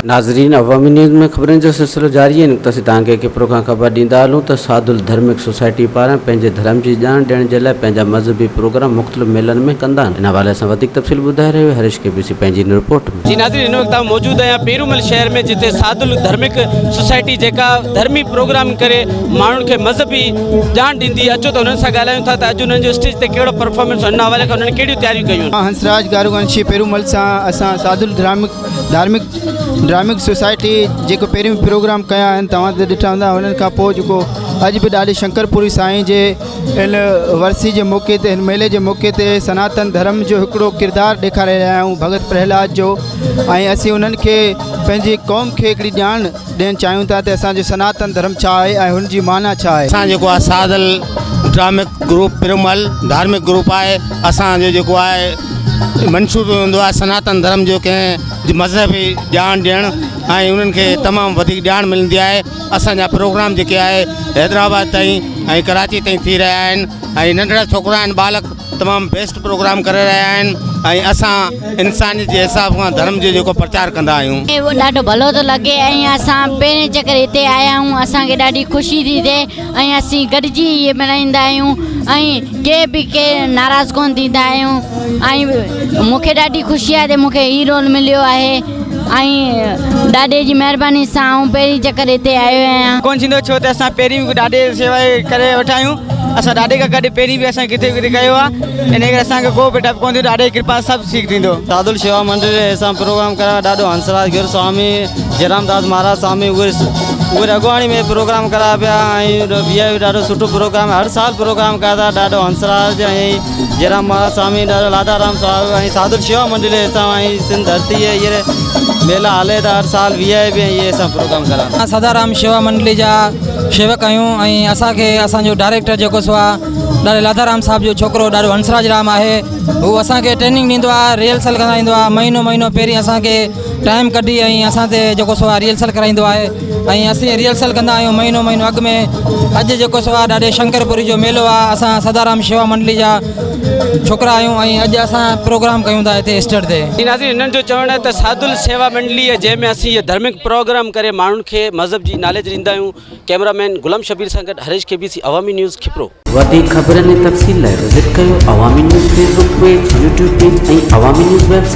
नाज़रीन, अवामी न्यूज़ में ख़बरनि जो सिलसिलो जारी है। असीं तव्हांखे केतिरो खां ख़बर ॾींदा हलूं त सादुल धार्मिक सोसाइटी पारां पंहिंजे धर्म जी ॼाण ॾियण जे लाइ पंहिंजा मज़हबी प्रोग्राम मुख़्तलिफ़ मेलनि में कंदा आहिनि। इन हवाले सां वधीक तफ़सील ॿुधाए रहियो आहे हरीश केबीसी पंहिंजी इन रिपोर्ट में। जी नाज़रीन, हिन वक़्तु मौजूदु आहियां पेरूमल शहर में, जिते सादुल धार्मिक सोसाइटी जेका धर्मी प्रोग्राम करे माण्हुनि खे मज़हबी ॼाण ॾींदी। अचो त हुननि सां ॻाल्हायूं था त अॼु हुननि जो स्टेज ते कहिड़ो परफॉर्मेंस, हुन हवाले खां हुननि कहिड़ियूं तयारियूं कयूं। हंसराज गारूगंशी पेरूमल सां असां सादुल धार्मिक सोसाइटी जेको पहिरियों प्रोग्राम कया आहिनि, तव्हां त ॾिठा हूंदा। हुननि खां पोइ जेको अॼु बि ॾाढे शंकरपुरी साईं जे इन वरसी जे मौक़े ते, हिन मेले जे मौक़े ते सनातन धर्म जो हिकिड़ो किरदारु ॾेखारे रहिया आहियूं, भगत प्रहलाद जो। ऐं असीं उन्हनि खे पंहिंजी क़ौम खे हिकिड़ी ॼाण ॾियणु चाहियूं था त असांजो सनातन धर्म छा आहे ऐं हुनजी माना छा आहे। असां जेको आहे सादुल धार्मिक ग्रुप पेरूमल धार्मिक ग्रुप आहे। असांजो जेको आहे मंशूब हूंदो आहे सनातन धर्म जो कंहिं मज़हबी ॼाण ॾियणु, ऐं उन्हनि खे तमामु वधीक ॼाण मिलंदी आहे। असांजा प्रोग्राम जेके आहे हैदराबाद ताईं ऐं कराची ताईं थी रहिया आहिनि, ऐं नंढड़ा छोकिरा आहिनि, बालक तमामु बेस्ट प्रोग्राम करे रहिया आहिनि। ऐं असां इंसानियत जे हिसाब खां धर्म जो जेको प्रचार कंदा आहियूं। उहो ॾाढो भलो थो लॻे ऐं असां पहिरें चकर हिते आया आहियूं, असांखे ॾाढी ख़ुशी थी थिए ऐं असीं गॾिजी इहे मल्हाईंदा आहियूं ऐं के बि नाराज़ कोन थींदा आहियूं। ऐं मूंखे ॾाढी ख़ुशी आहे त मूंखे ही रोल मिलियो आहे ऐं ॾाॾे जी महिरबानी सां आऊं पहिरीं चकर हिते आयो आहियां। कोन थींदो, छो त असां पहिरीं बि ॾाढे सेवा करे वेठा आहियूं। असां ॾाॾे खां गॾु पहिरीं बि असां किथे किथे कयो आहे, इन करे असांखे को बि डपु कोन थींदो। ॾाढे कृपा सभु ठीक थींदो। सादुल शेवा मंडल असां प्रोग्राम करा ॾाढो हंसराज गिर स्वामी, जयरामदास महाराज स्वामी उहे अॻुवाणी में प्रोग्राम करा पिया ऐं ॿिया बि ॾाढो सुठो प्रोग्राम हर साल प्रोग्राम कया था। ॾाढो हंसराज ऐं जयराम महाराज स्वामी, ॾाढो लादाराम स्वामी ऐं सादुल शेवा मंडल असां ऐं सिंध धरती इहे मेला हले था हर साल VIP इहे सभु प्रोग्राम करा। सदाराम शेवा मंडली जा शेवक आहियूं ऐं असांखे असांजो डायरेक्टर जेको सो आहे ॾाढे लादाराम साहब जो छोकिरो ॾाढो हंसराज राम आहे। हू असांखे ट्रेनिंग ॾींदो आहे, रिहर्सल कराईंदो आहे। महीनो पहिरीं असांखे टाइम कढी ऐं असां ते जेको सो आहे रिहर्सल कराईंदो आहे ऐं असीं रिहर्सल कंदा आहियूं महीनो अॻु में। अॼु जेको सो आहे ॾाढे शंकरपुरी जो मेलो आहे। असां सदाराम शेवा मंडली जा छोकिरा आहियूं ऐं अॼु असां प्रोग्राम कयूं था हिते स्टेज ते। हिननि जो चवणु आहे त सादुल शेवा मंडली आहे जंहिंमें असीं इहे धार्मिक प्रोग्राम करे माण्हुनि खे मज़हब जी नॉलेज ॾींदा आहियूं। कैमरामैन गुलाम शबीर सां गॾु हरीश केबीसी अवामी न्यूज़ खिपरो। वधीक ख़बरनि ऐं तफ़सील लाइ विज़िट कयो अवामी news Facebook page, YouTube page ऐं अवामी न्यूज़ वेबसाइट।